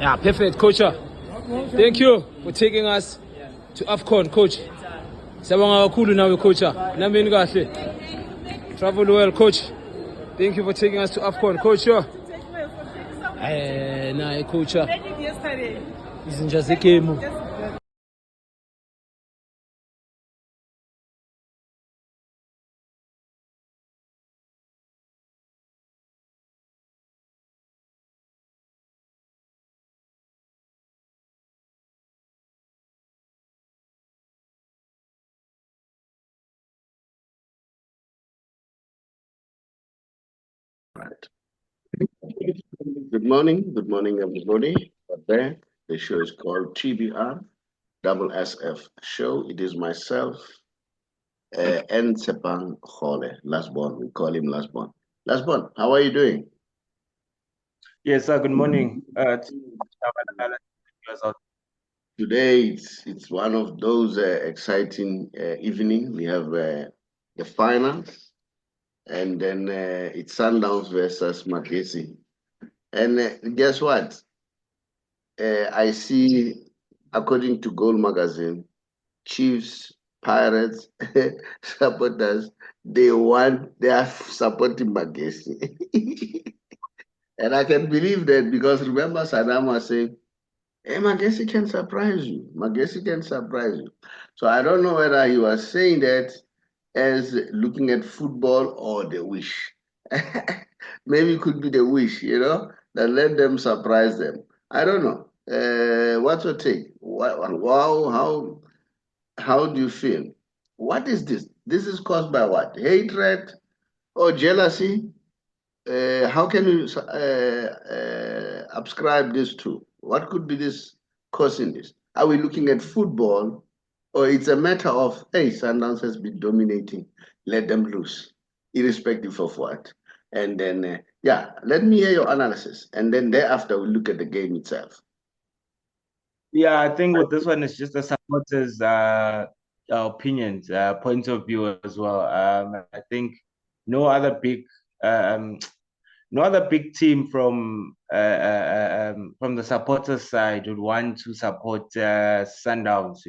Yeah, perfect, coach. Thank you for taking us to AFCON, coach. Sabanga kakhulu nawe, coach. Nambeni kahle. Travel well, coach. Thank you for taking us to AFCON, coach. Nah, coach. Isn't just a game. Right. Good morning, everybody. There, the show is called TBR SSF Show. It is myself and Sepang Hole, Lasbon. We call him Lasbon. Lasbon, how are you doing? Yes, sir. Good morning. Today it's one of those exciting evening. We have the finals, and then it's Sundowns versus Magesi. And guess what? I see, according to Goal Magazine, Chiefs, Pirates, supporters, they are supporting Magesi. And I can believe that because remember Saddam was saying, hey, Magesi can surprise you. Magesi can surprise you. So I don't know whether he was saying that as looking at football or the wish. Maybe it could be the wish, that let them surprise them. I don't know. What's your take? Wow, how do you feel? What is this? This is caused by what? Hatred or jealousy? How can you ascribe this to? What could be this causing this? Are we looking at football, or it's a matter of, hey, Sundowns has been dominating, let them lose, irrespective of what? And then, let me hear your analysis, and then thereafter we'll look at the game itself. Yeah, I think with this one, it's just the supporters' opinions, points of view as well. I think no other big, no other big team from the supporters' side would want to support Sundowns.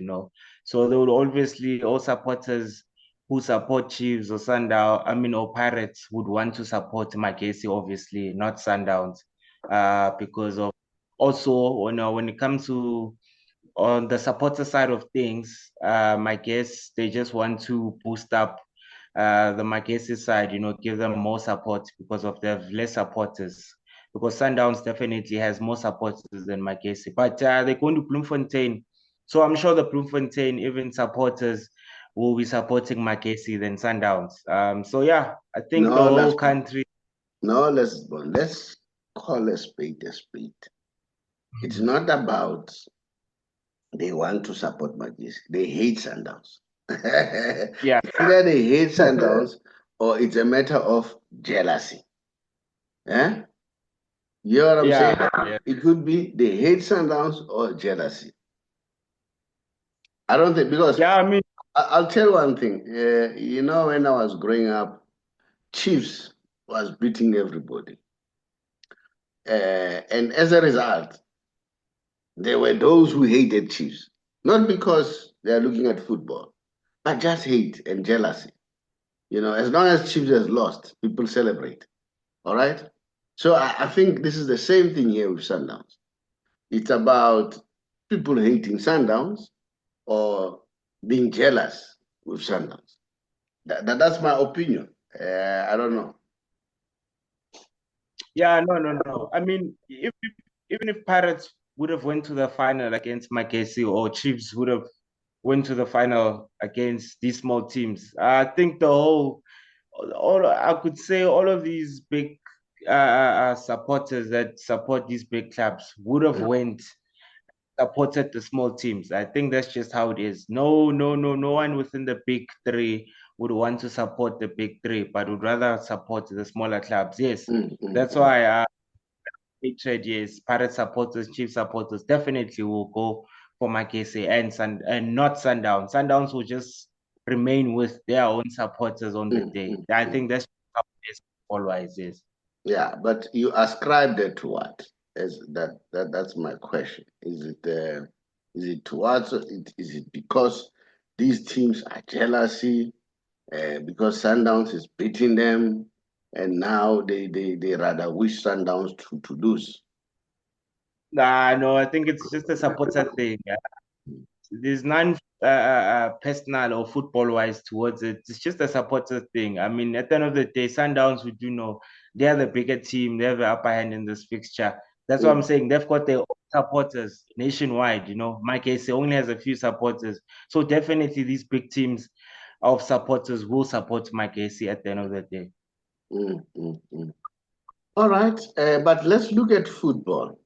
So they would obviously, all supporters who support Chiefs or Sundown, or Pirates would want to support Magesi, obviously, not Sundowns, because of also, when it comes to on the supporter side of things, I guess they just want to boost up the Magesi side, give them more support because of their less supporters. Because Sundowns definitely has more supporters than Magesi. But they're going to Bloemfontein. So I'm sure the Bloemfontein, even supporters, will be supporting Magesi than Sundowns. So yeah, I think the whole country. No, let's call a spade a spade. It's not about they want to support Magesi. They hate Sundowns. Yeah. Either they hate Sundowns or it's a matter of jealousy. Eh? You know what I'm saying? Yeah. It could be they hate Sundowns or jealousy. I don't think, because I'll tell one thing. When I was growing up, Chiefs was beating everybody. And as a result, there were those who hated Chiefs. Not because they are looking at football, but just hate and jealousy. As long as Chiefs has lost, people celebrate. All right? So I think this is the same thing here with Sundowns. It's about people hating Sundowns or being jealous with Sundowns. That's my opinion. I don't know. Yeah, no. Even if Pirates would have went to the final against Magesi, or Chiefs would have went to the final against these small teams, I think all I could say all of these big supporters that support these big clubs would have supported the small teams. I think that's just how it is. No one within the big three would want to support the big three, but would rather support the smaller clubs. Yes, that's why hatred, yes, Pirate supporters, Chief supporters definitely will go for Magesi and not Sundowns. Sundowns will just remain with their own supporters on the day. I think that's how it is, all-wise, yes. Yeah, but you ascribe that to what? As that's my question. Is it towards is it because these teams are jealousy because Sundowns is beating them, and now they rather wish Sundowns to lose? Nah, no, I think it's just a supporter thing. There's none personal or football wise towards it. It's just a supporter thing. I mean, at the end of the day, Sundowns, we do know they are the bigger team. They have the upper hand in this fixture. That's what I'm saying. They've got their own supporters nationwide. Magesi only has a few supporters. So definitely these big teams of supporters will support Magesi at the end of the day. All right, but let's look at football.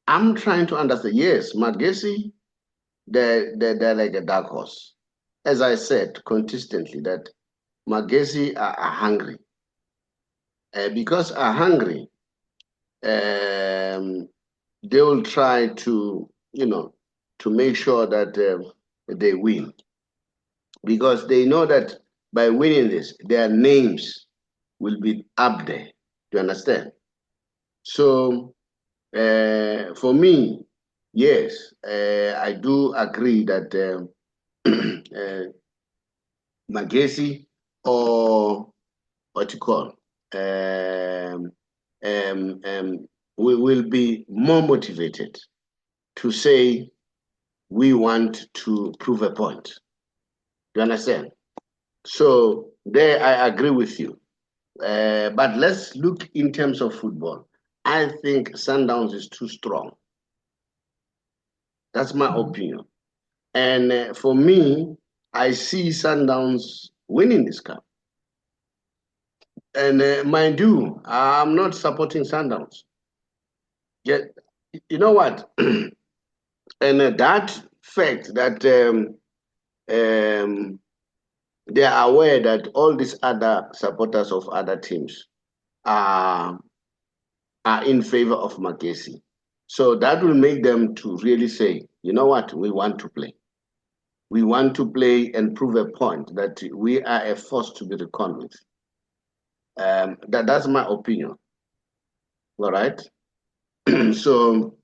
I'm trying to understand. Yes, Magesi, they're like a dark horse. As I said consistently, that Magesi are hungry. Because are hungry, they will try to, to make sure that they win. Because they know that by winning this, their names will be up there. Do you understand? So for me, yes, I do agree that Magesi or what you call we will be more motivated to say we want to prove a point. You understand? So there I agree with you. But let's look in terms of football. I think Sundowns is too strong. That's my opinion. And for me, I see Sundowns winning this cup. And mind you, I'm not supporting Sundowns. Yet, you know what? And that fact that they are aware that all these other supporters of other teams are in favor of Magesi. So that will make them to really say, you know what, we want to play. We want to play and prove a point that we are a force to be reckoned with. That's my opinion. All right. So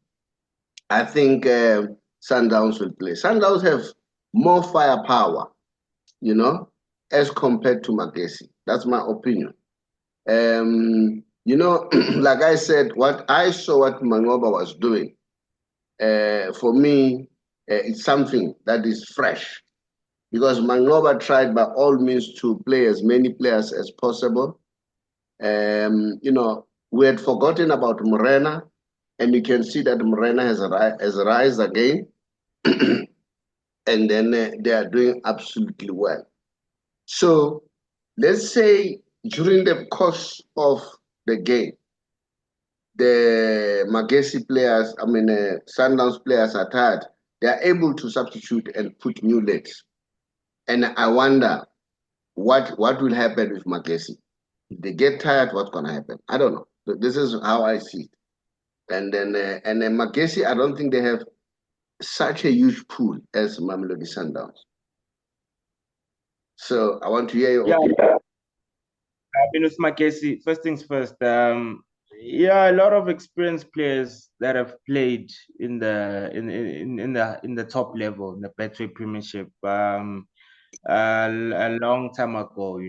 I think Sundowns will play. Sundowns have more firepower, as compared to Magesi. That's my opinion. Like I said, what I saw what Mangoba was doing, for me, it's something that is fresh. Because Mangoba tried by all means to play as many players as possible. We had forgotten about Morena, and you can see that Morena has rise again, and then they are doing absolutely well. So let's say during the course of the game, the Magesi players, Sundowns players are tired. They are able to substitute and put new legs. And I wonder what will happen with Magesi. If they get tired, what's going to happen? I don't know. This is how I see it. And then Magesi, I don't think they have such a huge pool as Mamelodi Sundowns. So I want to hear your opinion. With Magesi, first things first. A lot of experienced players that have played in the top level in the Betway Premiership. A long time ago,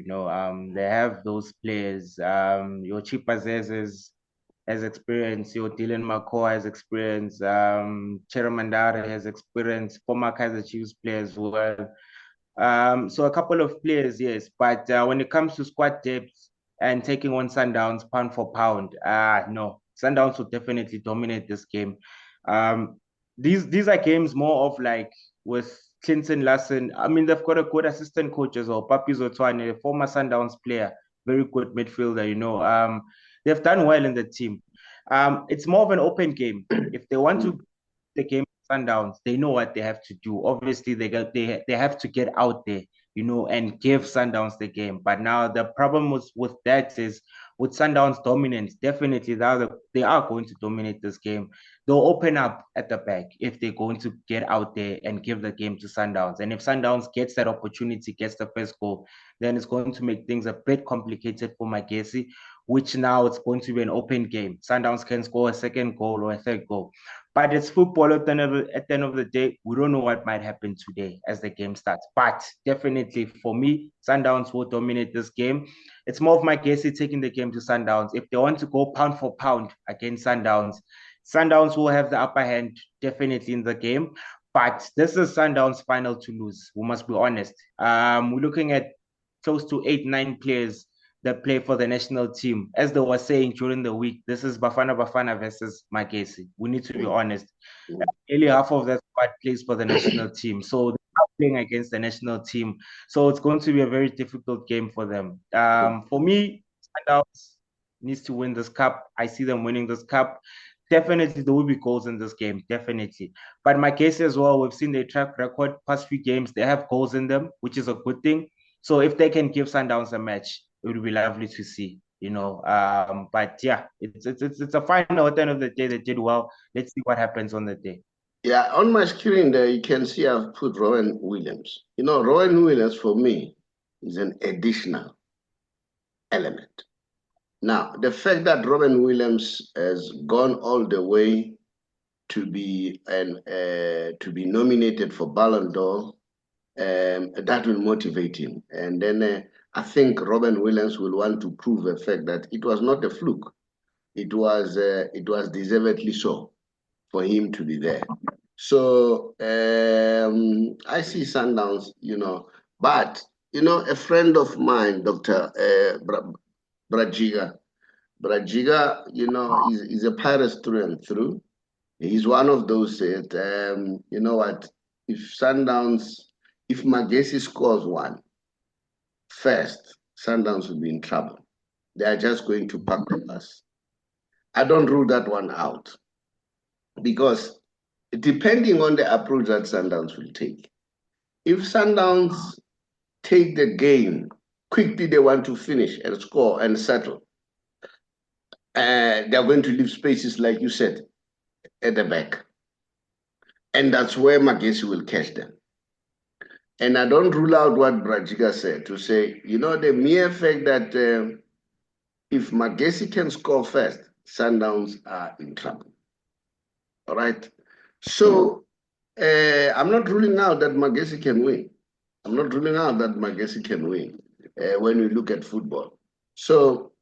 they have those players. Your Chipazes has experience, your Dylan McCoy has experience, Cheramandare has experience, former Kaiser Chiefs players as well. So a couple of players, yes, but when it comes to squad depth and taking on Sundowns pound for pound, no, Sundowns will definitely dominate this game. These are games more of like with Clinton Lassen. I mean, they've got a good assistant coach as well, Papi Zotwane, a former Sundowns player, very good midfielder. They've done well in the team. It's more of an open game. If they want to the game Sundowns, they know what they have to do. Obviously, they have to get out there, and give Sundowns the game. But now the problem with that is with Sundowns' dominance, definitely they are going to dominate this game. They'll open up at the back if they're going to get out there and give the game to Sundowns. And if Sundowns gets that opportunity, gets the first goal, then it's going to make things a bit complicated for Magesi, which now it's going to be an open game. Sundowns can score a second goal or a third goal. But it's football at the end of the day. We don't know what might happen today as the game starts. But definitely for me, Sundowns will dominate this game. It's more of Magesi taking the game to Sundowns. If they want to go pound for pound against Sundowns, Sundowns will have the upper hand definitely in the game. But this is Sundowns' final to lose. We must be honest. We're looking at close to 8-9 players that play for the national team. As they were saying during the week, this is Bafana versus Magesi. We need to be honest. Nearly half of that squad plays for the national team. So they are playing against the national team. So it's going to be a very difficult game for them. For me, Sundowns needs to win this cup. I see them winning this cup. Definitely, there will be goals in this game, definitely. But Magesi as well, we've seen their track record, past few games, they have goals in them, which is a good thing. So if they can give Sundowns a match, it would be lovely to see, you know. But yeah, it's a final. At the end of the day, they did well. Let's see what happens on the day. Yeah, on my screen there, you can see I've put Rowan Williams. You know, Rowan Williams for me is an additional element. Now, the fact that Rowan Williams has gone all the way to be nominated for Ballon d'Or, that will motivate him. And then I think Robin Williams will want to prove the fact that it was not a fluke. It was deservedly so for him to be there. So I see Sundowns, you know, but you know, a friend of mine, Dr. Brajiga, you know, is a Pirates through and through. He's one of those that, you know what, if Magesi scores one first, Sundowns will be in trouble. They are just going to pack the bus. I don't rule that one out because depending on the approach that Sundowns will take, if Sundowns take the game quickly, they want to finish and score and settle. They're going to leave spaces, like you said, at the back. And that's where Magesi will catch them. And I don't rule out what Brajiga said to say, you know, the mere fact that if Magesi can score first, Sundowns are in trouble. All right. So I'm not ruling out that Magesi can win. I'm not ruling out that Magesi can win when we look at football. So,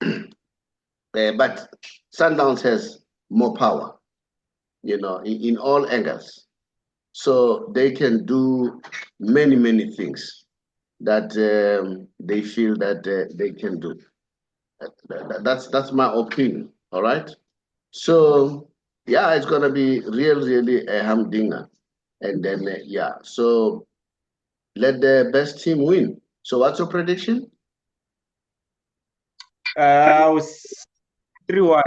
but Sundowns has more power, you know, in all angles. So they can do many, many things that they feel that they can do. That's my opinion, all right? So, yeah, it's going to be really a humdinger. And then, yeah, so let the best team win. So what's your prediction? Was 3-1.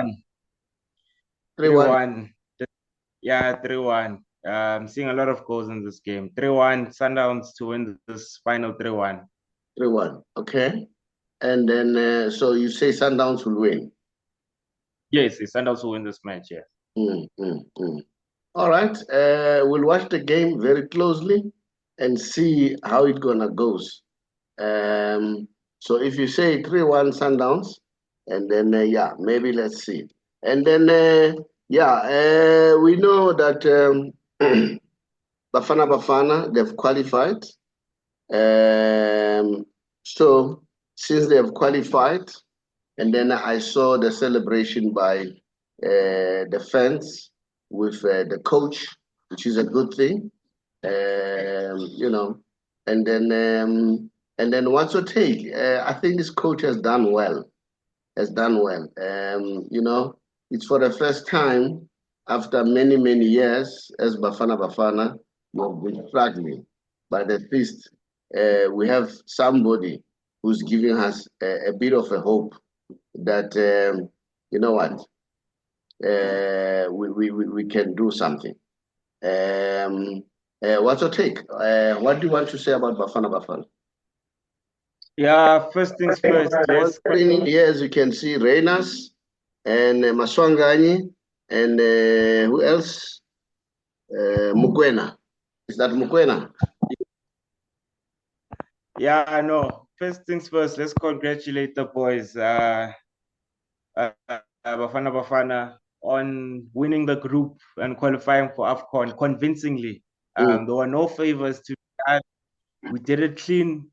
3-1. 3-1. Yeah, 3-1. I'm seeing a lot of goals in this game. 3-1, Sundowns to win this final 3-1. 3-1, okay. And then, so you say Sundowns will win? Yes, Sundowns will win this match, yes. All right, we'll watch the game very closely and see how it's gonna goes. So if you say 3-1 Sundowns, and then, yeah, maybe let's see. And then, yeah, we know that Bafana, they've qualified. So since they have qualified, and then I saw the celebration by the fans with the coach, which is a good thing, you know. And then what's your take? I think this coach has done well. You know, it's for the first time after many years as Bafana, we've been struggling. But at least we have somebody who's giving us a bit of a hope that, you know what, we can do something. What's your take? What do you want to say about Bafana? Yeah, first things first. Yes. Screening here, as you can see, Reynas and Maswangani and who else? Mukwena. Is that Mukwena? Yeah, I know. First things first, let's congratulate the boys, Bafana Bafana, on winning the group and qualifying for AFCON convincingly. There were no favors to be had. We did it clean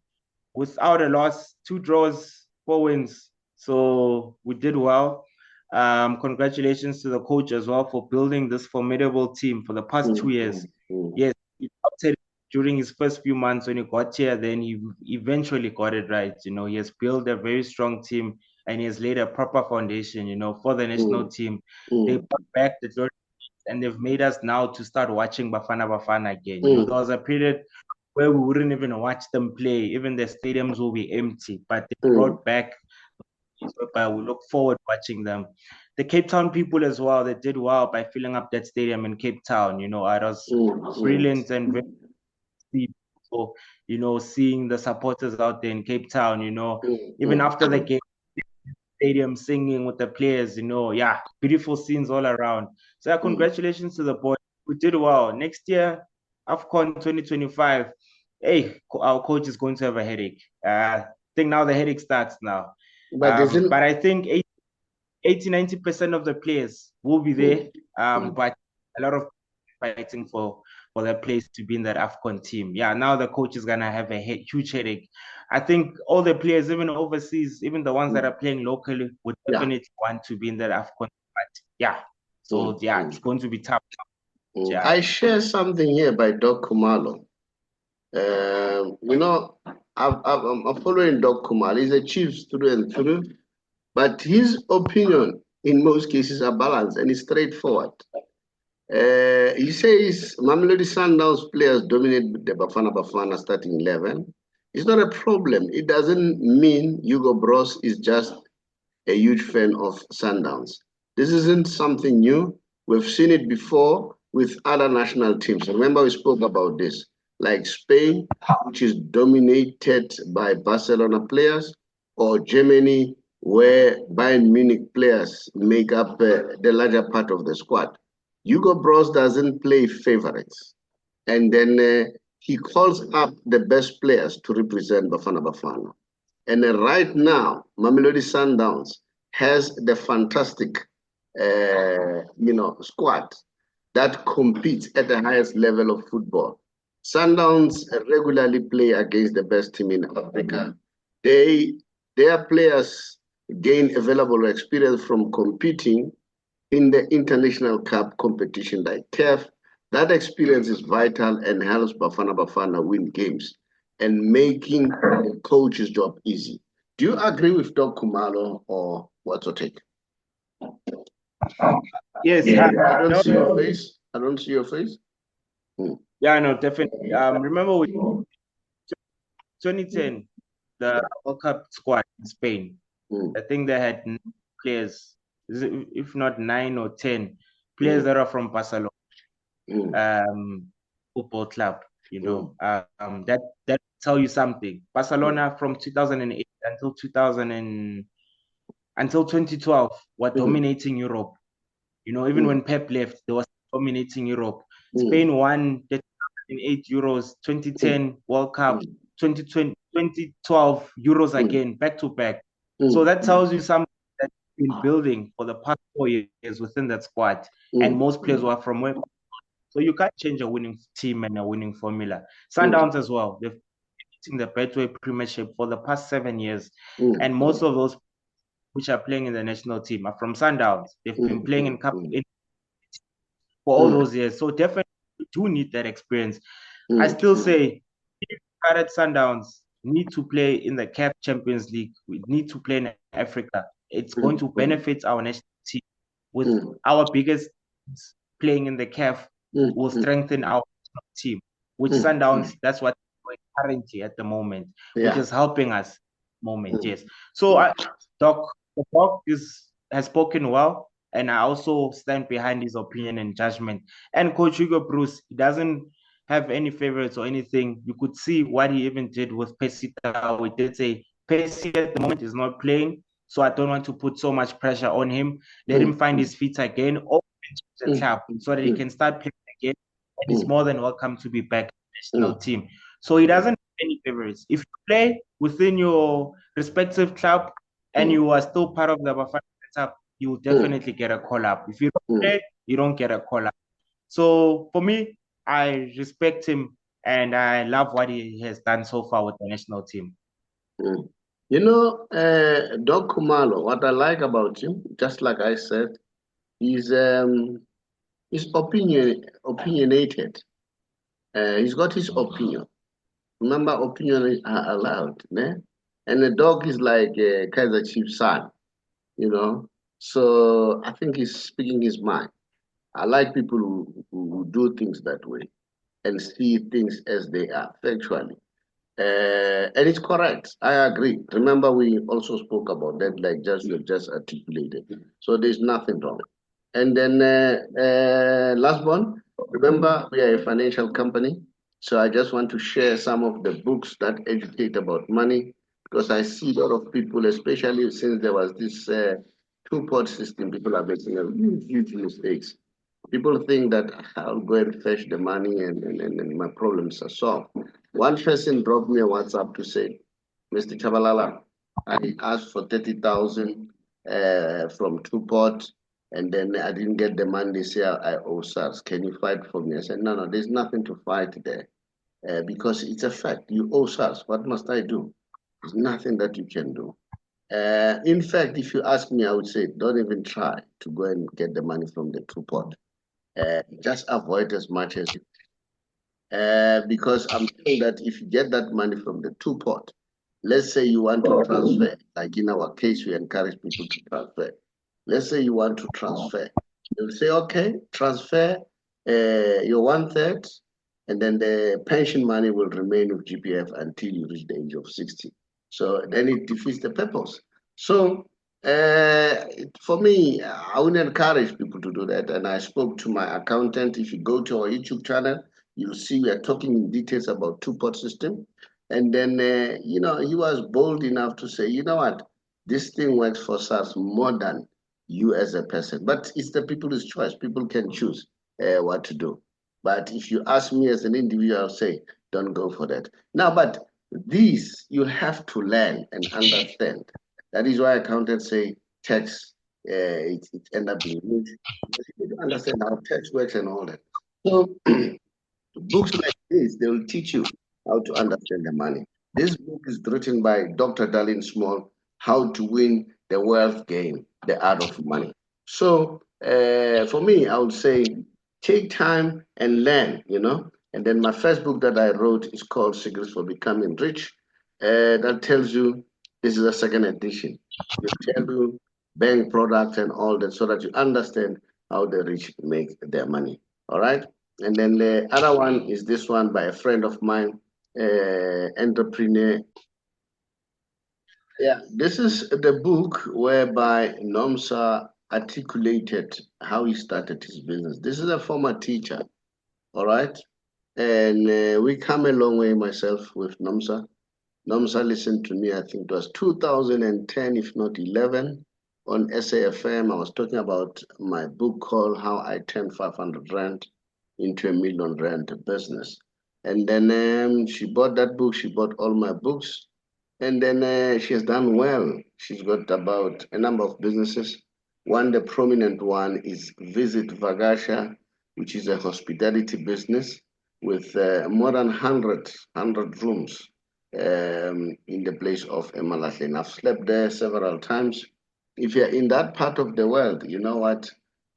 without a loss, 2 draws, 4 wins. So we did well. Congratulations to the coach as well for building this formidable team for the past 2 years. Yes, he doubted during his first few months when he got here, then he eventually got it right. You know, he has built a very strong team and he has laid a proper foundation, you know, for the national team. They brought back the glory and they've made us now to start watching Bafana Bafana again. You know, there was a period where we wouldn't even watch them play. Even the stadiums will be empty, but they brought back, but we look forward watching them. The Cape Town people as well, they did well by filling up that stadium in Cape Town. You know, it was brilliant and very people, you know, seeing the supporters out there in Cape Town, you know, even after the game, stadium singing with the players, you know, yeah, beautiful scenes all around. So congratulations to the boys. We did well. Next year, AFCON 2025, hey, our coach is going to have a headache. I think now the headache starts now. But I think 80-90% of the players will be there. But a lot of fighting for their place to be in that AFCON team. Yeah, now the coach is gonna have a huge headache. I think all the players, even overseas, even the ones that are playing locally, would definitely want to be in that AFCON. But yeah, so yeah, it's going to be tough. Yeah. I share something here by Doc Kumalo. You know, I'm following Doc Kumalo. He's a Chiefs through and through, but his opinion in most cases are balanced and it's straightforward. He says Mamelodi Sundowns players dominate the Bafana Bafana starting 11. It's not a problem. It doesn't mean Hugo Bros is just a huge fan of Sundowns. This isn't something new. We've seen it before with other national teams. Remember, we spoke about this, like Spain, which is dominated by Barcelona players, or Germany, where Bayern Munich players make up the larger part of the squad. Hugo Bros doesn't play favorites. And then he calls up the best players to represent Bafana Bafana. And right now, Mamelodi Sundowns has the fantastic, squad that competes at the highest level of football. Sundowns regularly play against the best team in Africa. Their players gain available experience from competing in the international cup competition like CAF. That experience is vital and helps Bafana Bafana win games and making the coach's job easy. Do you agree with Doc Kumalo or what's your take? Yes. I don't see your face. I don't see your face. Yeah, no, definitely. Remember with 2010, the World Cup squad in Spain. I think they had players, if not 9 or 10 players that are from Barcelona football club. You know, that tell you something. Barcelona from 2008 until 2012 were dominating Europe. You know, even when Pep left, they were dominating Europe. Spain won the 2008 Euros, 2010 World Cup, 2012 Euros again, back to back. So that tells you something that's been building for the past 4 years within that squad. And most players were from where. So you can't change a winning team and a winning formula. Sundowns as well. They've been the Betway Premiership for the past 7 years. And most of those which are playing in the national team are from Sundowns. They've been playing in Cup for all those years. So definitely do need that experience. I still say at Sundowns need to play in the CAF Champions League. We need to play in Africa. It's going to benefit our national team. With our biggest playing in the CAF will strengthen our team. Which Sundowns, that's what we're currently at the moment, which is helping us moment. Yes. So the Doc has spoken well, and I also stand behind his opinion and judgment. And Coach Hugo Bruce, he doesn't have any favorites or anything. You could see what he even did with Pesita. We did say Percy at the moment is not playing, so I don't want to put so much pressure on him. Let him find his feet again, or the club, so that he can start playing again. And he's more than welcome to be back in the national team. So he doesn't have any favorites. If you play within your respective club and you are still part of the Bafana setup, you will definitely get a call up. If you don't play, you don't get a call up. So for me, I respect him and I love what he has done so far with the national team. You know, Doc Kumalo, what I like about him, just like I said, he's opinionated. He's got his opinion. Remember, opinion are allowed, né? And the dog is like Kaiser Chief's son, you know. So I think he's speaking his mind. I like people who do things that way and see things as they are, factually. And it's correct. I agree. Remember, we also spoke about that, like you just articulated. So there's nothing wrong. And then last one, remember, we are a financial company. So I just want to share some of the books that educate about money, because I see a lot of people, especially since there was this two-pot system, people are making huge mistakes. People think that I'll go and fetch the money and my problems are solved. One person dropped me a WhatsApp to say, Mr. Chabalala, I asked for 30,000 from two-pot, and then I didn't get the money. They say I owe SARS. Can you fight for me? I said, no, there's nothing to fight there because it's a fact. You owe SARS. What must I do? There's nothing that you can do. In fact, if you ask me, I would say, don't even try to go and get the money from the two-pot. Just avoid as much as you because I'm saying that if you get that money from the two-pot, let's say you want to transfer, like in our case, we encourage people to transfer. Let's say you want to transfer. You'll say, okay, transfer your 1/3, and then the pension money will remain with GPF until you reach the age of 60. So then it defeats the purpose. So for me, I would encourage people to do that. And I spoke to my accountant. If you go to our YouTube channel, you'll see we are talking in details about two-pot system. And then, he was bold enough to say, you know what, this thing works for us more than you as a person. But it's the people's choice. People can choose what to do. But if you ask me as an individual, I'll say, don't go for that. Now, but these you have to learn and understand. That is why accountants say tax, it ends up being huge. You need to understand how tax works and all that. So books like this, they will teach you how to understand the money. This book is written by Dr. Darlene Small, How to Win the Wealth Game, The Art of Money. So for me, I would say take time and learn, And then my first book that I wrote is called Secrets for Becoming Rich. That tells you, this is a second edition. It tells you bank products and all that so that you understand how the rich make their money. All right. And then the other one is this one by a friend of mine, entrepreneur. Yeah, this is the book whereby Nomsa articulated how he started his business. This is a former teacher, all right? And we come a long way, myself, with Nomsa. Nomsa listened to me, I think it was 2010, if not 11, on SAFM. I was talking about my book called How I Turned 500 Rand into a million rand business. And then she bought that book. She bought all my books. And then she has done well. She's got about a number of businesses. One, the prominent one is Visit Vagasha, which is a hospitality business with more than 100 rooms in the place of emanating. I've slept there several times. If you're in that part of the world, you know what?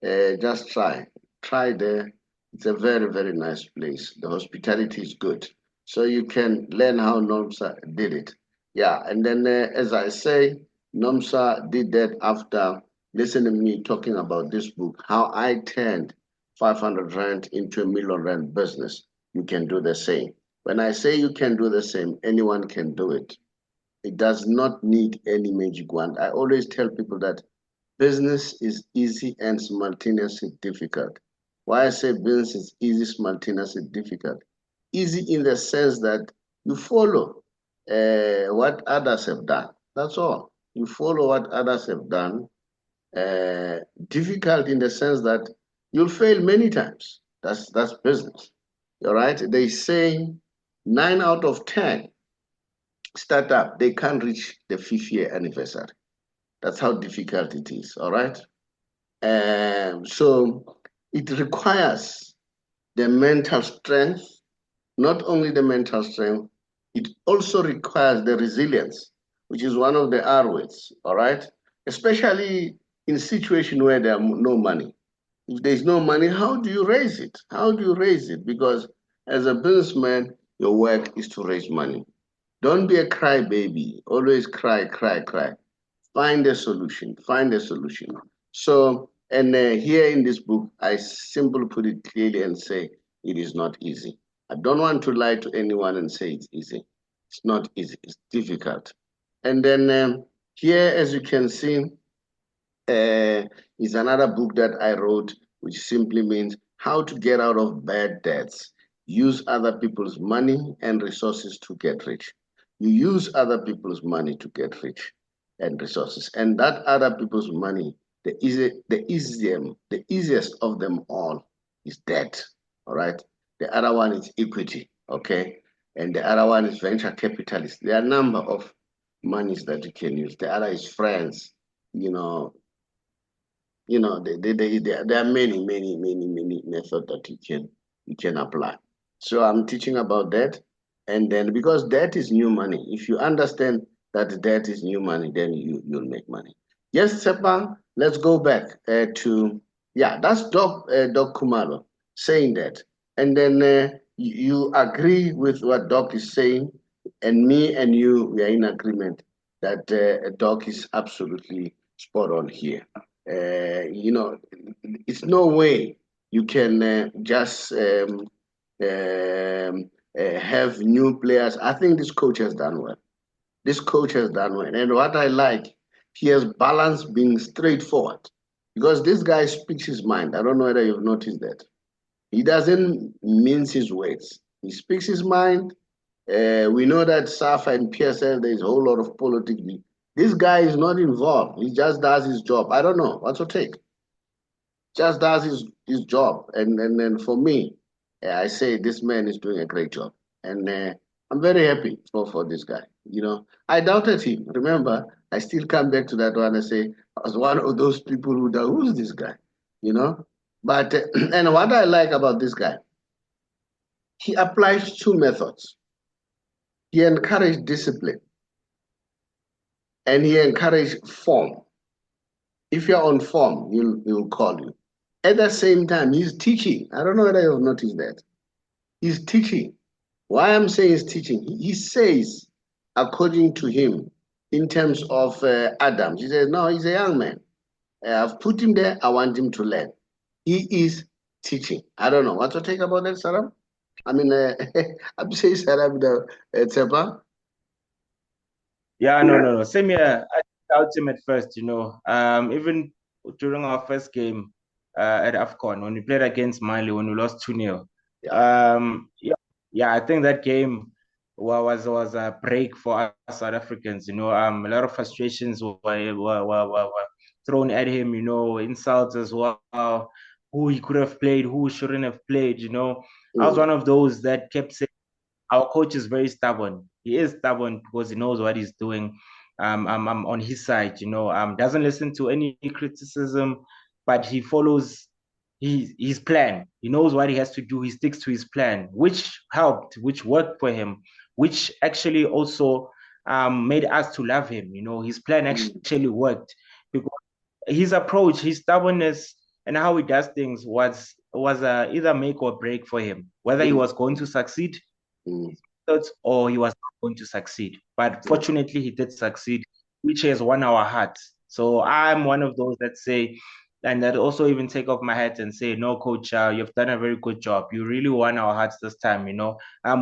Just try. Try there. It's a very, very nice place. The hospitality is good. So you can learn how Nomsa did it. Yeah, and then as I say, Nomsa did that after listening to me talking about this book, how I turned 500 rand into a million rand business. You can do the same. When I say you can do the same, anyone can do it. It does not need any magic wand. I always tell people that business is easy and simultaneously difficult. Why I say business is easy, simultaneously difficult? Easy in the sense that you follow. what others have done. That's all. You follow what others have done. Difficult in the sense that you'll fail many times. That's business. All right. They say 9 out of 10 startup they can't reach the 5th year anniversary. That's how difficult it is. All right. So it requires the mental strength. Not only the mental strength, it also requires the resilience, which is one of the R words, all right? Especially in situations where there are no money. If there's no money, how do you raise it? How do you raise it? Because as a businessman, your work is to raise money. Don't be a crybaby. Always cry, cry, cry. Find a solution. Find a solution. So, and here in this book, I simply put it clearly and say it is not easy. I don't want to lie to anyone and say it's easy. It's not easy. It's difficult. And then here, as you can see, is another book that I wrote, which simply means how to get out of bad debts. Use other people's money and resources to get rich. You use other people's money to get rich and resources. And that other people's money, the easiest of them all is debt. All right. The other one is equity. Okay. And the other one is venture capitalist. There are a number of monies that you can use. The other is friends, there are many methods that you can apply. So I'm teaching about that. And then because debt is new money, if you understand that debt is new money, then you'll make money. Yes, Sepa, let's go back that's Doc Kumalo saying that. And then you agree with what Doc is saying, and me and you, we are in agreement that Doc is absolutely spot on here. It's no way you can just have new players. I think this coach has done well. This coach has done well. And what I like, he has balanced being straightforward because this guy speaks his mind. I don't know whether you've noticed that. He doesn't mince his words. He speaks his mind. We know that SAFA and PSL, there's a whole lot of politics. This guy is not involved. He just does his job. I don't know. What's your take? Just does his job. And then for me, I say this man is doing a great job. And I'm very happy for this guy. I doubted him. Remember, I still come back to that one and say, I was one of those people who doubt, who's this guy? But, and what I like about this guy, he applies 2 methods. He encouraged discipline and he encouraged form. If you're on form, he'll call you. At the same time, he's teaching. I don't know whether you've noticed that. He's teaching. Why I'm saying he's teaching, he says, according to him, in terms of Adams, he says, no, he's a young man. I've put him there. I want him to learn. He is teaching. I don't know. What's your take about that, Sarah? I mean, I'm saying Sarah, Tsepa. Yeah, no. Same here. I doubt him at first, even during our first game at AFCON, when we played against Mali, when we lost 2-0. I think that game was a break for us South Africans, a lot of frustrations were thrown at him, insults as well, who he could have played, who shouldn't have played, I was one of those that kept saying, our coach is very stubborn. He is stubborn because he knows what he's doing. I'm on his side, doesn't listen to any criticism, but he follows his plan. He knows what he has to do. He sticks to his plan, which helped, which worked for him, which actually also made us to love him. His plan actually worked because his approach, his stubbornness, and how he does things was either make or break for him, whether he was going to succeed or he was not going to succeed. But fortunately, he did succeed, which has won our hearts. So I'm one of those that say, and that also even take off my hat and say, no, coach, you've done a very good job. You really won our hearts this time,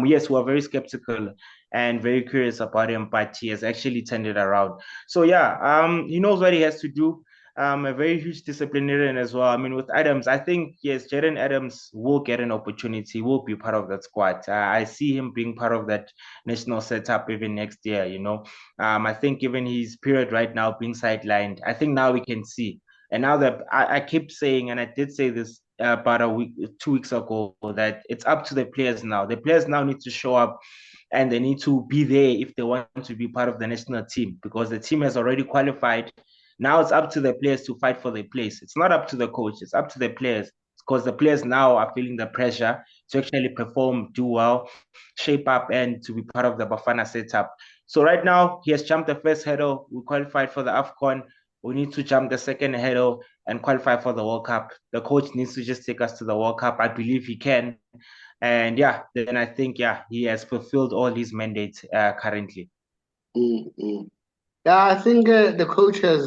Yes, we're very skeptical and very curious about him, but he has actually turned it around. So he knows what he has to do. a very huge disciplinarian as well. I mean, with Adams, I think, yes, Jaden Adams will get an opportunity, will be part of that squad. I see him being part of that national setup even next year, you know. I think given his period right now being sidelined, I think now we can see. And now that I keep saying, and I did say this about a week, 2 weeks ago, that it's up to the players now. The players now need to show up and they need to be there if they want to be part of the national team, because the team has already qualified. Now it's up to the players to fight for their place. It's not up to the coach, it's up to the players, because the players now are feeling the pressure to actually perform, do well, shape up, and to be part of the Bafana setup. So right now, he has jumped the first hurdle. We qualified for the AFCON. We need to jump the second hurdle and qualify for the World Cup. The coach needs to just take us to the World Cup. I believe he can. And yeah, then I think, yeah, he has fulfilled all his mandates currently. Mm-hmm. Yeah, I think the coach has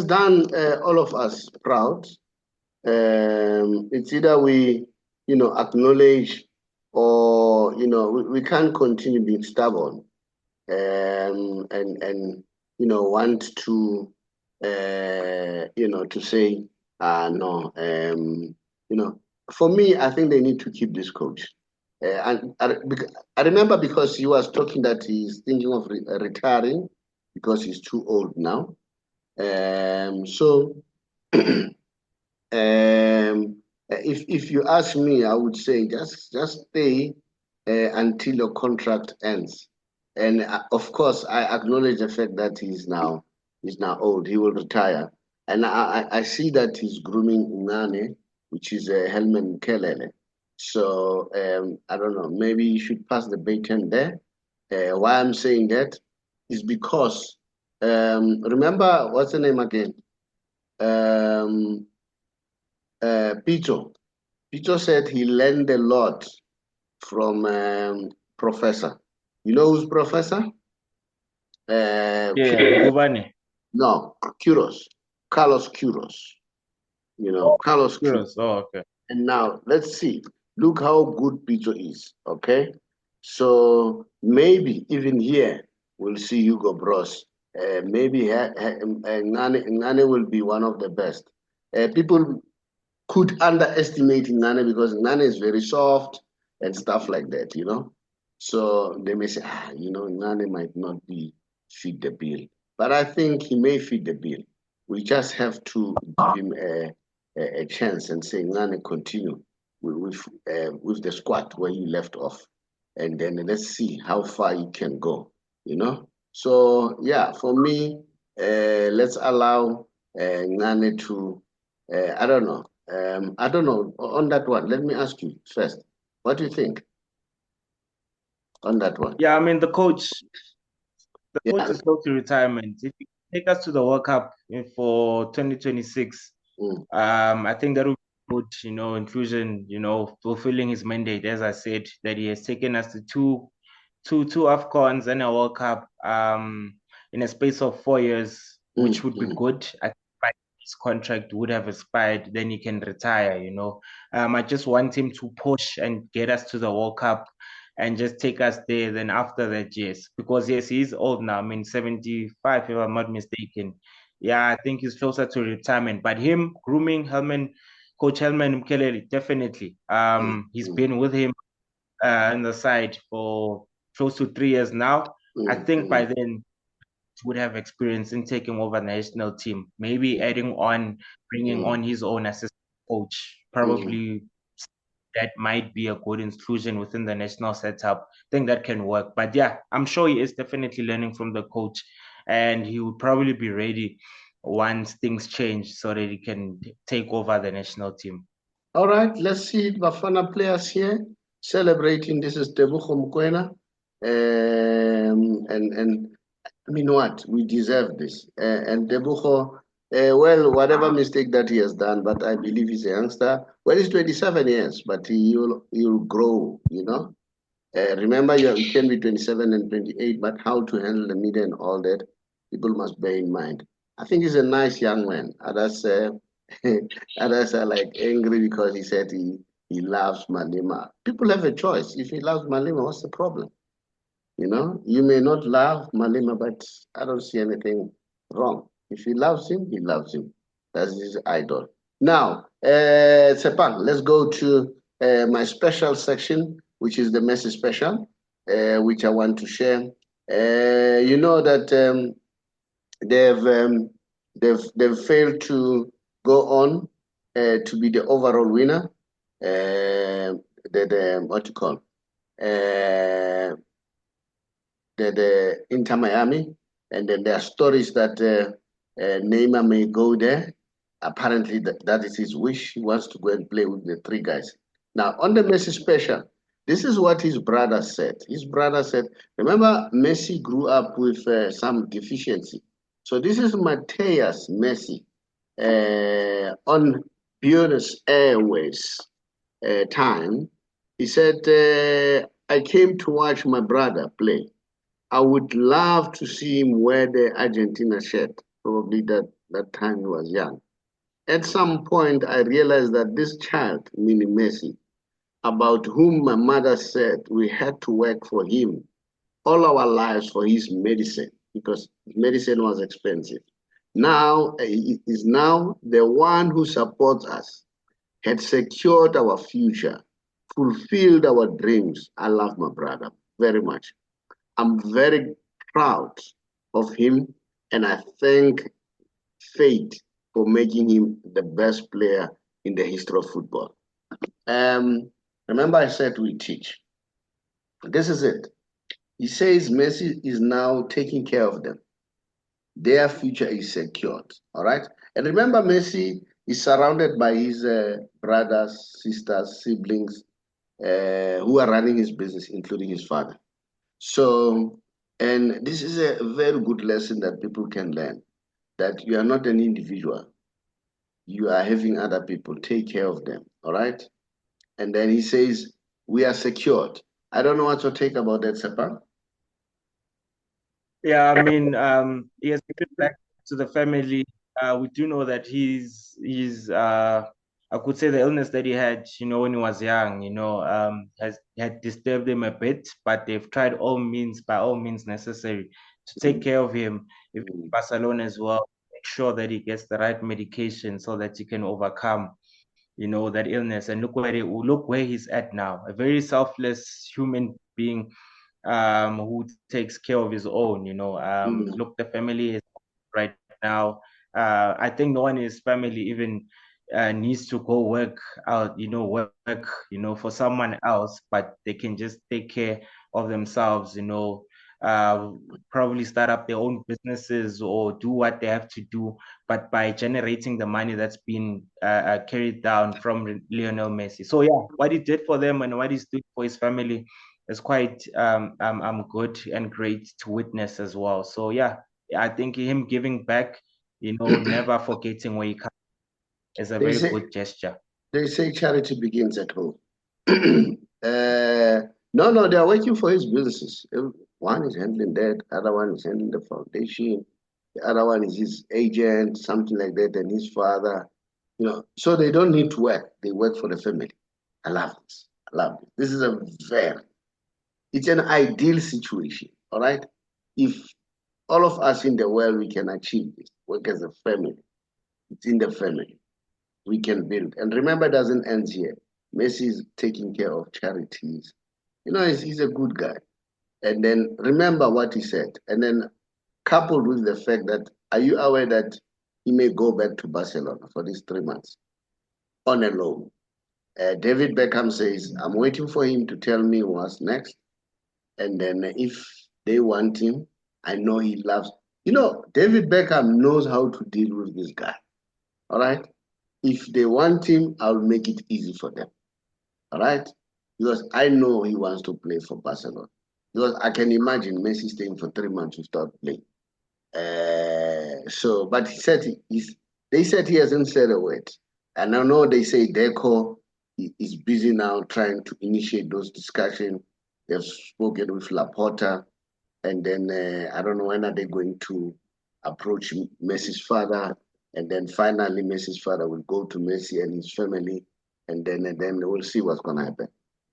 done all of us proud. It's either we, acknowledge, or we can't continue being stubborn, and want to to say no. For me, I think they need to keep this coach. And I remember, because he was talking that he's thinking of retiring because he's too old now. So if you ask me, I would say just stay until your contract ends. And of course, I acknowledge the fact that he's now old. He will retire, and I see that he's grooming Ngane, which is Helman Kelele. So I don't know. Maybe you should pass the baton there. Why I'm saying that is because remember, what's the name again? Pito. Pito said he learned a lot from Professor. You know who's Professor? Gubane. No, Carlos Queiroz. Carlos Queiroz. Oh, okay. And now let's see. Look how good Pito is. Okay, so maybe even here we'll see Hugo Bros. Maybe Ngane will be one of the best. People could underestimate Ngane because Ngane is very soft and stuff like that, So they may say, Ngane might not be fit the bill. But I think he may fit the bill. We just have to give him a chance and say, Ngane, continue with the squad where you left off. And then let's see how far you can go, So, yeah, for me, let's allow Ngane to, I don't know on that one. Let me ask you first. What do you think on that one? Yeah, I mean, the coach is close to retirement. If you take us to the World Cup for 2026, I think that would be good, inclusion, fulfilling his mandate, as I said, that he has taken us to two AFCONs and a World Cup in a space of 4 years, which would be good. I think by his contract would have expired, then he can retire, I just want him to push and get us to the World Cup and just take us there. Then after that, yes, because yes, he's old now. I mean, 75, if I'm not mistaken. Yeah, I think he's closer to retirement. But him grooming Coach Helman Mkelele, definitely. He's been with him on the side for close to 3 years now. I think by then would have experience in taking over the national team. Maybe bringing on his own assistant coach. Probably that might be a good inclusion within the national setup. I think that can work. But yeah, I'm sure he is definitely learning from the coach, and he would probably be ready once things change so that he can take over the national team. All right, let's see Bafana players here celebrating. This is Tebogo Mokoena. And I mean, what? We deserve this. And Tebogo, well, whatever mistake that he has done, but I believe he's a youngster. Well, he's 27 years, but he'll grow, Remember, you can be 27 and 28, but how to handle the media and all that, people must bear in mind. I think he's a nice young man. Others are like angry because he said he loves Malema. People have a choice. If he loves Malema, what's the problem? You may not love Malema, but I don't see anything wrong. If he loves him, he loves him. That's his idol. Now, Sepang, let's go to my special section, which is the Messi special, which I want to share. You know that they've failed to go on to be the overall winner. What you call the Inter Miami, and then there are stories that Neymar may go there. Apparently, that is his wish. He wants to go and play with the three guys. Now, on the Messi special, this is what his brother said. His brother said, remember, Messi grew up with some deficiency. So this is Mateus Messi on Buenos Airways time. He said, I came to watch my brother play. I would love to see him wear the Argentina shirt. Probably that time he was young. At some point, I realized that this child, meaning Messi, about whom my mother said we had to work for him all our lives for his medicine, because medicine was expensive. Now, he is now the one who supports us, had secured our future, fulfilled our dreams. I love my brother very much. I'm very proud of him, and I thank fate for making him the best player in the history of football. Remember I said we teach. This is it. He says Messi is now taking care of them. Their future is secured, all right? And remember, Messi is surrounded by his brothers, sisters, siblings who are running his business, including his father. So, and this is a very good lesson that people can learn, that you are not an individual. You are having other people take care of them, all right? And then he says, we are secured. I don't know what to take about that, Sepa. Yeah, I mean, he has given back to the family. We do know that he's I could say the illness that he had, when he was young, has had disturbed him a bit, but they've tried by all means necessary to take care of him. If Barcelona as well, make sure that he gets the right medication so that he can overcome, that illness. And look where he's at now, a very selfless human being who takes care of his own, Look, the family is right now. I think no one in his family even needs to go work out, work, for someone else, but they can just take care of themselves, probably start up their own businesses or do what they have to do, but by generating the money that's been carried down from Lionel Messi. So yeah, what he did for them and what he's doing for his family is quite good and great to witness as well. So yeah, I think him giving back, never forgetting where he comes is a very good gesture. They say charity begins at home. No, they are working for his businesses. One is handling that, other one is handling the foundation, the other one is his agent, something like that, and his father. So they don't need to work. They work for the family. I love this. I love this. This is it's an ideal situation, all right? If all of us in the world, we can achieve this, work as a family. It's in the family. We can build. And remember, it doesn't end here. Messi is taking care of charities. He's a good guy. And then remember what he said. And then coupled with the fact that, are you aware that he may go back to Barcelona for these 3 months on a loan? David Beckham says, I'm waiting for him to tell me what's next. And then if they want him, I know he loves. David Beckham knows how to deal with this guy. All right? If they want him, I'll make it easy for them. All right? Because I know he wants to play for Barcelona. Because I can imagine Messi staying for 3 months without playing. But they said he hasn't said a word. And I know they say Deco is busy now trying to initiate those discussions. They've spoken with Laporta. And then I don't know when are they going to approach Messi's father. And then finally, Messi's father will go to Messi and his family. And then we'll see what's going to happen.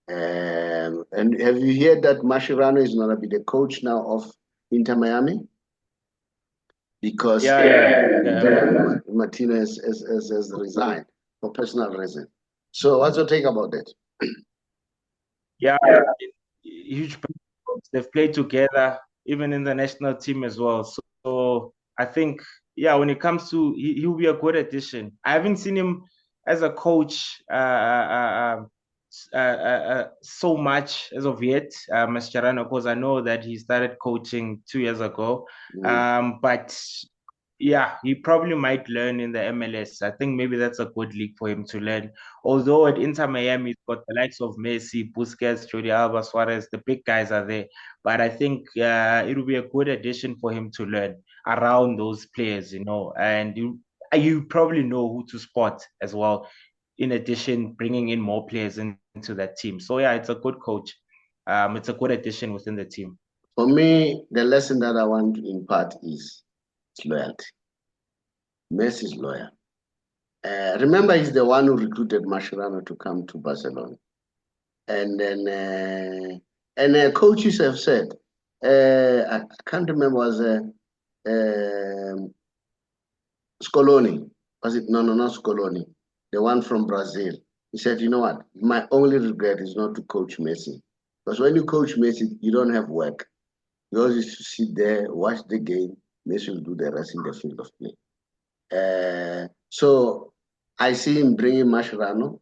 And have you heard that Mascherano is going to be the coach now of Inter Miami? because Yeah. Martinez has resigned for personal reasons. So what's your take about that? Yeah, huge. They've played together, even in the national team as well. So I think, yeah, when it comes to, he'll be a good addition. I haven't seen him as a coach so much as of yet, Mascherano, because I know that he started coaching 2 years ago. But yeah, he probably might learn in the MLS. I think maybe that's a good league for him to learn. Although at Inter Miami, he's got the likes of Messi, Busquets, Jordi Alba, Suarez, the big guys are there. But I think it will be a good addition for him to learn around those players, you know, and you probably know who to spot as well. In addition, bringing in more players into that team. So yeah, it's a good coach. It's a good addition within the team. For me, the lesson that I want to impart is loyalty. Messi is loyal. Remember, he's the one who recruited Mascherano to come to Barcelona. And then, coaches have said, I can't remember, was Scaloni. Was it? No, not Scaloni. The one from Brazil. He said, you know what? My only regret is not to coach Messi. Because when you coach Messi, you don't have work. You always used to sit there, watch the game. Messi will do the rest in the field of play. So I see him bringing Mascherano,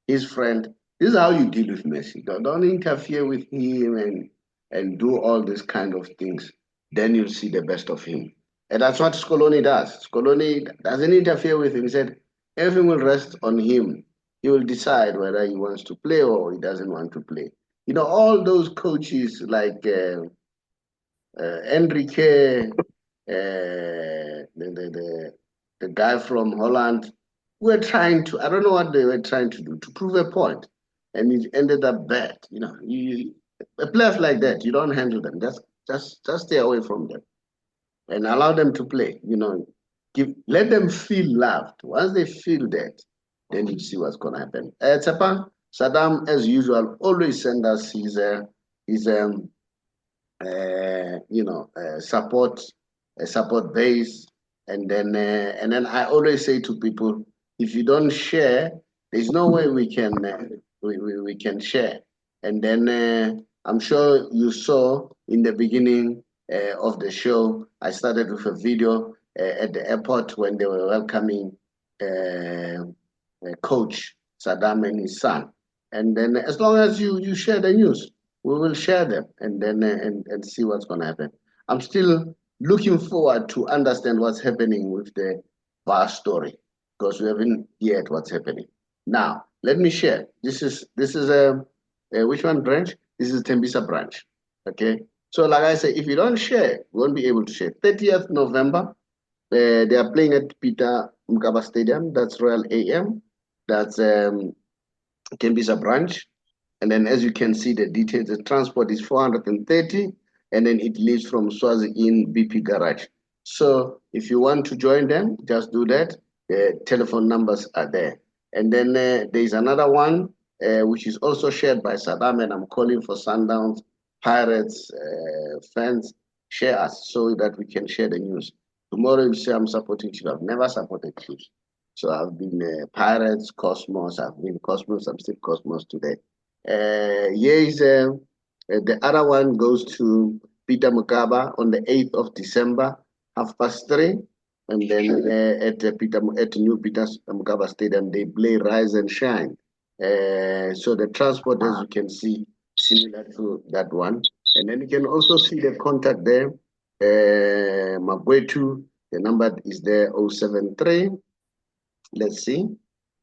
his friend. This is how you deal with Messi. Don't interfere with him and do all these kind of things. Then you'll see the best of him. And that's what Scaloni does. Scaloni doesn't interfere with him. He said everything will rest on him. He will decide whether he wants to play or he doesn't want to play. You know, all those coaches like Enrique, the guy from Holland, were trying to, I don't know what they were trying to do, to prove a point. And it ended up bad. You know, players like that, you don't handle them. Just stay away from them and allow them to play. You know, let them feel loved. Once they feel that, then you see what's going to happen. Tsepa, Saddam, as usual, always send us his support base, and then I always say to people, if you don't share, there's no way we can we can share. And then I'm sure you saw in the beginning of the show, I started with a video at the airport when they were welcoming Coach Saddam and his son. And then as long as you share the news, we will share them and then and see what's going to happen. I'm still looking forward to understand what's happening with the VAR story because we haven't yet what's happening. Now, let me share. This is a which one branch? This is Tembisa branch. Okay. So like I say, if you don't share, you won't be able to share. 30th November, they are playing at Peter Mkaba Stadium. That's Royal AM. That's Tembisa branch. And then as you can see the details, the transport is 430, and then it leaves from Swazi in BP Garage. So if you want to join them, just do that. The telephone numbers are there. And then there's another one, which is also shared by Saddam, and I'm calling for Sundowns, Pirates, fans, share us so that we can share the news. Tomorrow you say I'm supporting Chiefs. I've never supported Chiefs. So I've been Pirates, Cosmos, I've been Cosmos, I'm still Cosmos today. The other one goes to Peter Mukaba on the 8th of December, 3:30. And then at New Peter Mukaba Stadium, they play Rise and Shine. So the transport, as you can see, similar to that one. And then you can also see the contact there. Magwetu, the number is there, 073. Let's see,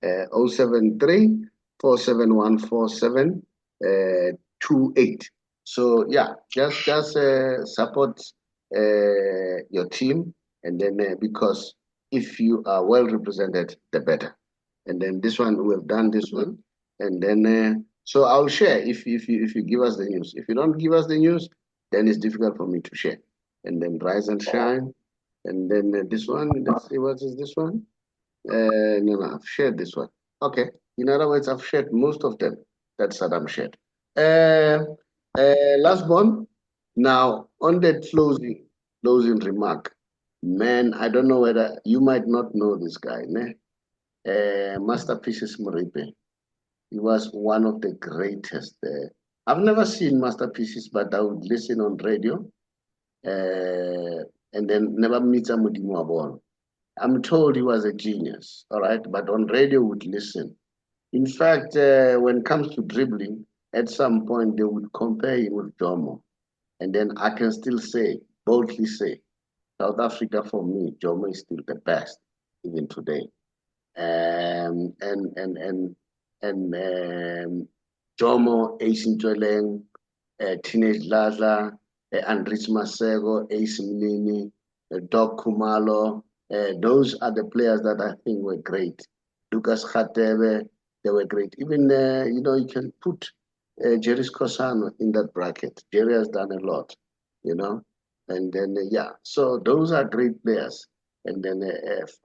073 4714728. So yeah, just support your team, and then because if you are well represented, the better. And then this one, we have done this one, and then so I'll share if you give us the news. If you don't give us the news, then it's difficult for me to share. And then Rise and Shine, and then this one. Let's see, what is this one? No, I've shared this one. Okay. In other words, I've shared most of them that Saddam shared. Last one. Now, on the closing remark, Man, I don't know whether you might not know this guy, ne? Masterpieces Moripe. He was one of the greatest. I've never seen Masterpieces, but I would listen on radio, and then never meet him. I'm told he was a genius, all right, but on radio would listen. In fact, when it comes to dribbling, at some point they would compare him with Jomo. And then I can still say, boldly say, South Africa for me, Jomo is still the best, even today. Jomo, Ace Ntweleng, Teenage Laza, Andris Masego, Ace Mnini, Doc Kumalo, those are the players that I think were great. Lucas Khatebe, they were great. Even, you can put Jerry Scosano in that bracket. Jerry has done a lot, and then, so those are great players. And then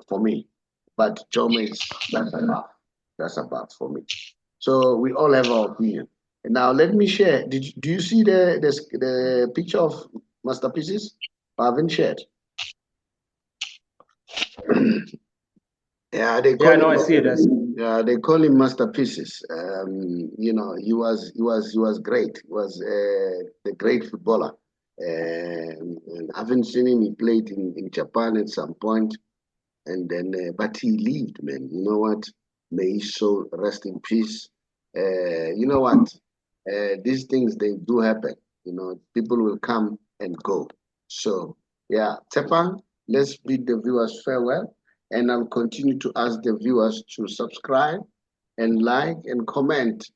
for me, but Jomo that's above for me. So we all have our opinion. And now let me share. Do you see the picture of Masterpieces? I haven't shared. Yeah, I see it. Yeah, they call him Masterpieces. He was great. He was the great footballer. And I haven't seen him. He played in Japan at some point, and then but he lived, man. You know what? May his soul rest in peace. You know what? These things, they do happen. People will come and go. So yeah, Tepang, let's bid the viewers farewell. And I'll continue to ask the viewers to subscribe and like and comment,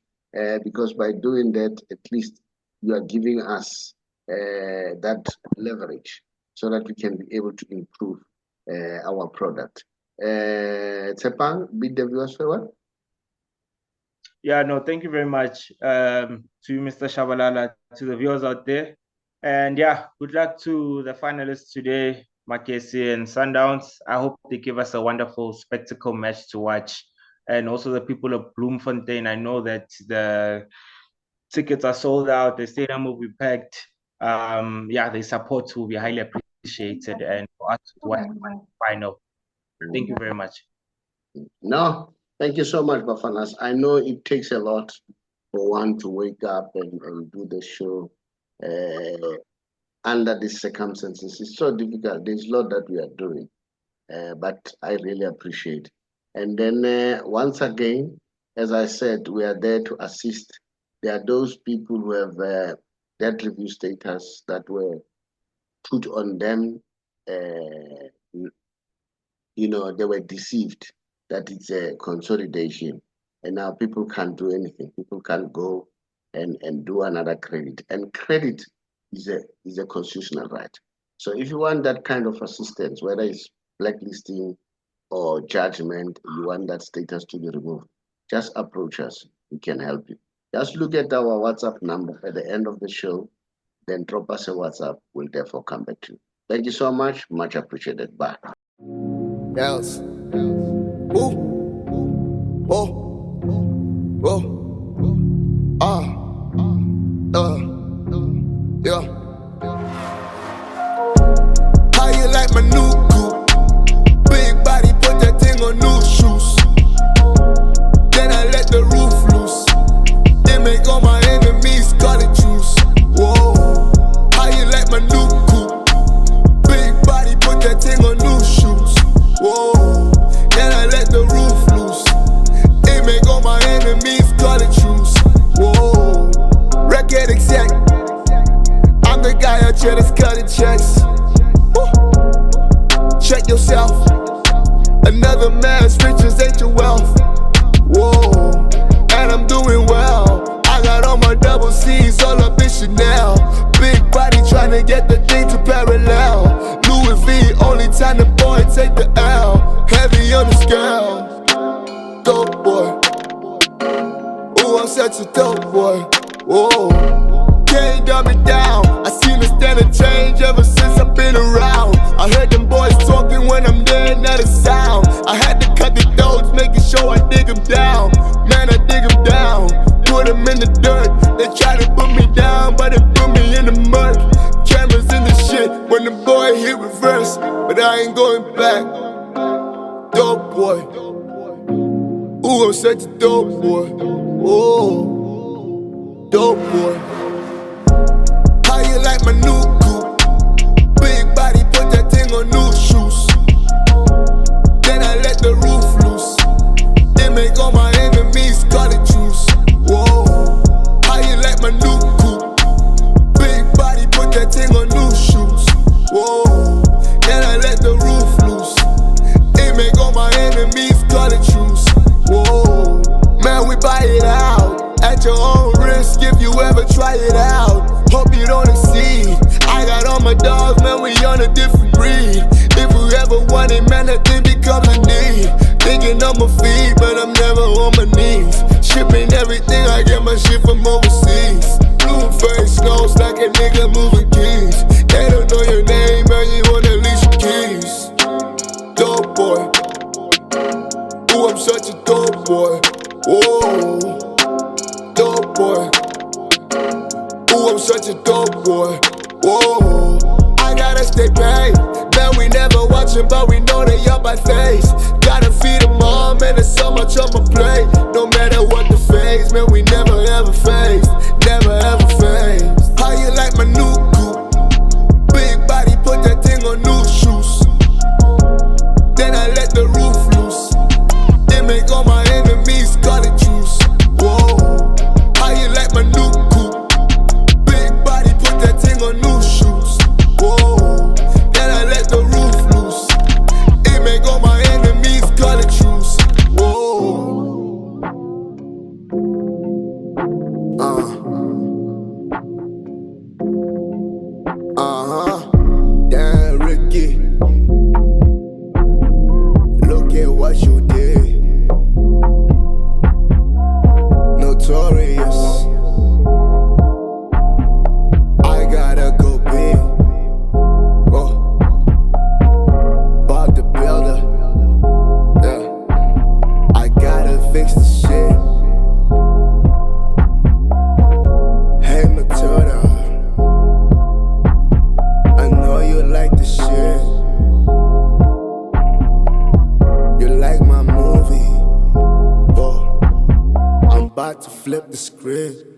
because by doing that, at least you are giving us that leverage so that we can be able to improve our product. Tsepang, bid the viewers farewell. Yeah, no, thank you very much to you, Mr. Shabalala, to the viewers out there. And yeah, good luck to the finalists today, Magesi and Sundowns. I hope they give us a wonderful spectacle match to watch. And also the people of Bloemfontein, I know that the tickets are sold out. The stadium will be packed. The support will be highly appreciated. And for us to watch the final. Thank you very much. No, thank you so much, Bafanas. I know it takes a lot for one to wake up and do the show under these circumstances. It's so difficult. There's a lot that we are doing, but I really appreciate. And then once again, as I said, we are there to assist. There are those people who have debt review status that were put on them. They were deceived that it's a consolidation. And now people can't do anything. People can't go and do another credit. And credit is a constitutional right. So if you want that kind of assistance, whether it's blacklisting or judgment, you want that status to be removed, just approach us. We can help you. Just look at our WhatsApp number at the end of the show, then drop us a WhatsApp. We'll therefore come back to you. Thank you so much. Much appreciated. Bye. Else. Ooh. Oh. Oh. Yeah. How you like my new coupe? Big body, put that thing on new shoes. Then I let the roof loose. They make all my enemies scarlet juice. Whoa. How you like my new coupe? Big body, put that thing on new shoes. Whoa. Then I let the roof loose. They make all my enemies scarlet juice. Whoa. Record exec. I'm the guy out here that's cutting checks. Woo. Check yourself. Another man's riches ain't your wealth. Whoa. And I'm doing well. I got all my double C's all up in Chanel. Big body trying to get the thing to parallel. Louis V, only time the boy take the L. Heavy on the scale. Dope boy. Ooh, I'm such a dope boy. Whoa. Can't dumb me down. I seen the standard change ever since I've been around. I heard them boys talking when I'm there, not a sound. I had to cut the throats, making sure I dig them down. Man, I dig them down, put them in the dirt. They try to put me down, but they put me in the mud. Cameras in the shit. When the boy hit reverse, but I ain't going back. Dope boy. Ooh, I'm such a dope boy. Oh, dope boy. How you like my new coupe? Big body, put that thing on new shoes. Then I let the roof loose. They make all my enemies got it juice. Whoa. How you like my new coupe? Big body, put that thing on new shoes. Whoa. Then I let the roof loose. They make all my enemies got it juice. Whoa. Man, we buy it out at your own risk if you ever try it out. Hope you don't exceed. I got all my dogs, man, we on a different breed. If we ever want it, man, that thing becomes a need. Thinking on my feet, but I'm never on my knees. Shipping everything, I get my shit from overseas. Blue face nose like a nigga moving keys. They don't know your name, man, you wanna lease your keys. Dope boy. Ooh, I'm such a dope boy. Whoa. Dope boy. Ooh, I'm such a dope boy. Whoa. I gotta stay paid. Man, we never watching, but we know they up by face. Gotta feed them all, man, there's so much on my plate. No matter what the phase, man, we never ever faced. Never ever faced. How you like my new coupe? Big body, put that thing on new shoes. Then I let the roof loose. They make all my enemies got it juice. Whoa. How you like my new coupe? Big body, put that thing on new shoes. Whoa. Then I let the roof loose. It make all my enemies got it juice. Whoa. Damn, Ricky. Look at what you did. Notorious. I gotta go big. Oh, Bob the Builder. Yeah, I gotta fix the shit. Hey Matilda, I know you like the shit. You like my movie. Oh, I'm about to flip the script.